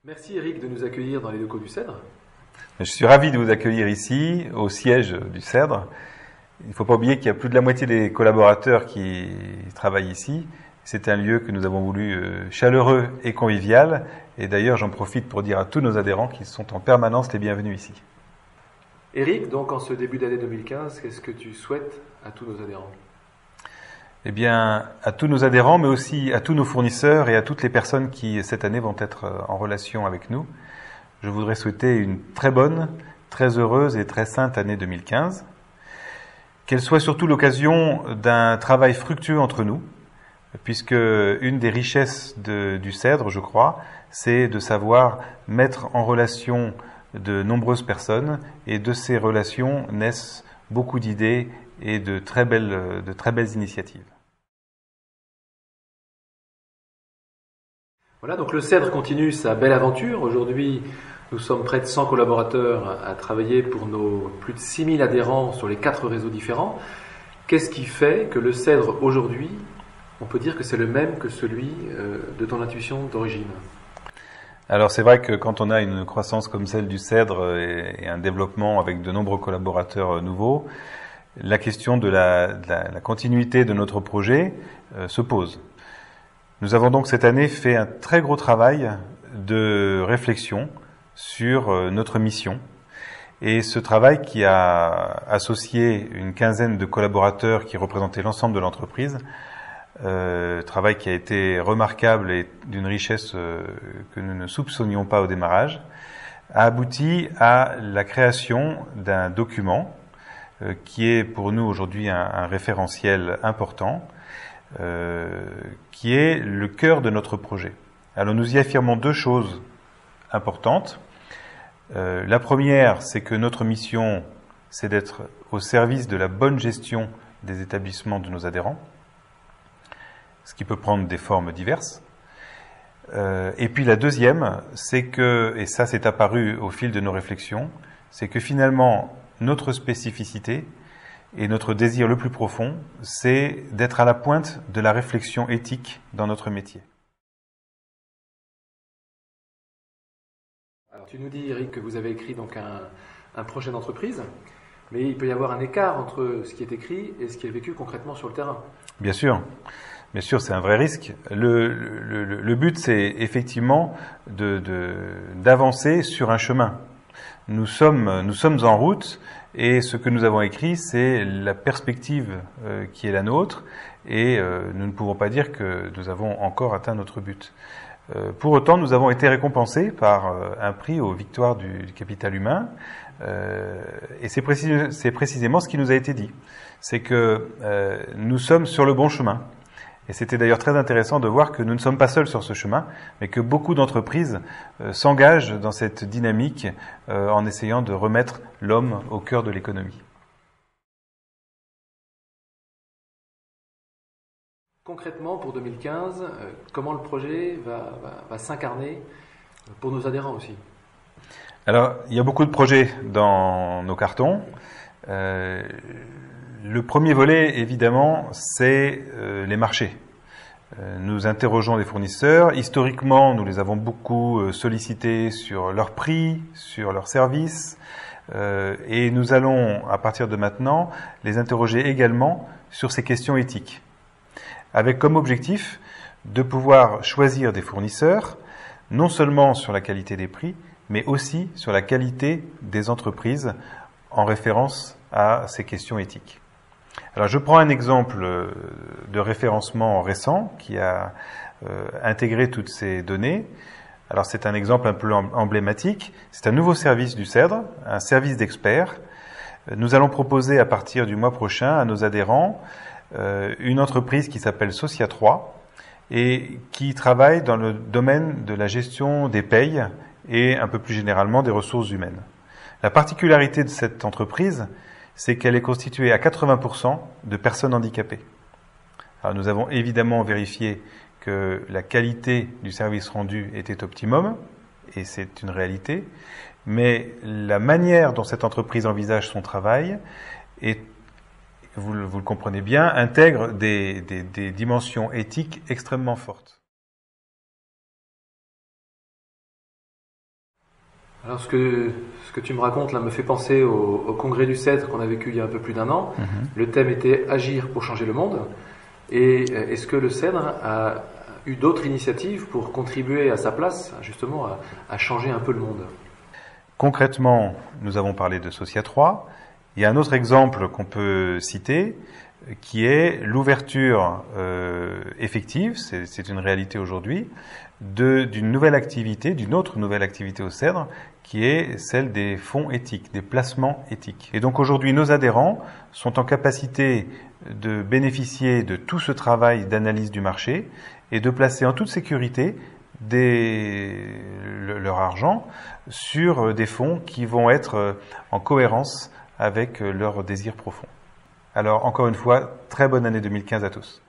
Merci Eric de nous accueillir dans les locaux du Cèdre. Je suis ravi de vous accueillir ici, au siège du Cèdre. Il ne faut pas oublier qu'il y a plus de la moitié des collaborateurs qui travaillent ici. C'est un lieu que nous avons voulu chaleureux et convivial. Et d'ailleurs, j'en profite pour dire à tous nos adhérents qu'ils sont en permanence les bienvenus ici. Eric, donc en ce début d'année 2015, qu'est-ce que tu souhaites à tous nos adhérents ? Eh bien, à tous nos adhérents, mais aussi à tous nos fournisseurs et à toutes les personnes qui, cette année, vont être en relation avec nous, je voudrais souhaiter une très bonne, très heureuse et très sainte année 2015. Qu'elle soit surtout l'occasion d'un travail fructueux entre nous, puisque une des richesses du Cèdre, je crois, c'est de savoir mettre en relation de nombreuses personnes, et de ces relations naissent beaucoup d'idées et de très belles initiatives. Voilà, donc le Cèdre continue sa belle aventure. Aujourd'hui, nous sommes près de 100 collaborateurs à travailler pour nos plus de 6000 adhérents sur les 4 réseaux différents. Qu'est-ce qui fait que le Cèdre aujourd'hui, on peut dire que c'est le même que celui de ton intuition d'origine ? Alors c'est vrai que quand on a une croissance comme celle du Cèdre et un développement avec de nombreux collaborateurs nouveaux, la question de la continuité de notre projet se pose. Nous avons donc cette année fait un très gros travail de réflexion sur notre mission. Et ce travail qui a associé une quinzaine de collaborateurs qui représentaient l'ensemble de l'entreprise, travail qui a été remarquable et d'une richesse que nous ne soupçonnions pas au démarrage, a abouti à la création d'un document qui est pour nous aujourd'hui un référentiel important, qui est le cœur de notre projet. Alors nous y affirmons 2 choses importantes. La première, c'est que notre mission, c'est d'être au service de la bonne gestion des établissements de nos adhérents, ce qui peut prendre des formes diverses. Et puis la deuxième, c'est que, et ça c'est apparu au fil de nos réflexions, c'est que finalement notre spécificité et notre désir le plus profond, c'est d'être à la pointe de la réflexion éthique dans notre métier. Alors tu nous dis Eric que vous avez écrit donc un projet d'entreprise, mais il peut y avoir un écart entre ce qui est écrit et ce qui est vécu concrètement sur le terrain. Bien sûr, c'est un vrai risque. Le but, c'est effectivement d'avancer sur un chemin. Nous sommes en route et ce que nous avons écrit, c'est la perspective qui est la nôtre et nous ne pouvons pas dire que nous avons encore atteint notre but. Pour autant, nous avons été récompensés par un prix aux victoires du capital humain et c'est précisément ce qui nous a été dit. C'est que nous sommes sur le bon chemin. Et c'était d'ailleurs très intéressant de voir que nous ne sommes pas seuls sur ce chemin, mais que beaucoup d'entreprises s'engagent dans cette dynamique en essayant de remettre l'homme au cœur de l'économie. Concrètement, pour 2015, comment le projet va s'incarner pour nos adhérents aussi ? Alors, il y a beaucoup de projets dans nos cartons. Le premier volet, évidemment, c'est les marchés. Nous interrogeons les fournisseurs. Historiquement, nous les avons beaucoup sollicités sur leurs prix, sur leurs services. Et nous allons, à partir de maintenant, les interroger également sur ces questions éthiques. Avec comme objectif de pouvoir choisir des fournisseurs, non seulement sur la qualité des prix, mais aussi sur la qualité des entreprises en référence à ces questions éthiques. Alors je prends un exemple de référencement récent qui a intégré toutes ces données. Alors c'est un exemple un peu emblématique. C'est un nouveau service du Cèdre, un service d'experts. Nous allons proposer à partir du mois prochain à nos adhérents une entreprise qui s'appelle Socia 3 et qui travaille dans le domaine de la gestion des payes et un peu plus généralement des ressources humaines. La particularité de cette entreprise, c'est qu'elle est constituée à 80% de personnes handicapées. Alors nous avons évidemment vérifié que la qualité du service rendu était optimum, et c'est une réalité, mais la manière dont cette entreprise envisage son travail est, vous le comprenez bien, intègre des dimensions éthiques extrêmement fortes. Alors ce que tu me racontes là me fait penser au congrès du Cèdre qu'on a vécu il y a un peu plus d'un an. Le thème était Agir pour changer le monde. Et est-ce que le Cèdre a eu d'autres initiatives pour contribuer à sa place justement à changer un peu le monde? Concrètement, nous avons parlé de Socia 3. Il y a un autre exemple qu'on peut citer qui est l'ouverture effective, c'est une réalité aujourd'hui, d'une autre nouvelle activité au Cèdre, qui est celle des fonds éthiques, des placements éthiques. Et donc aujourd'hui, nos adhérents sont en capacité de bénéficier de tout ce travail d'analyse du marché et de placer en toute sécurité leur argent sur des fonds qui vont être en cohérence avec leurs désirs profonds. Alors, encore une fois, très bonne année 2015 à tous.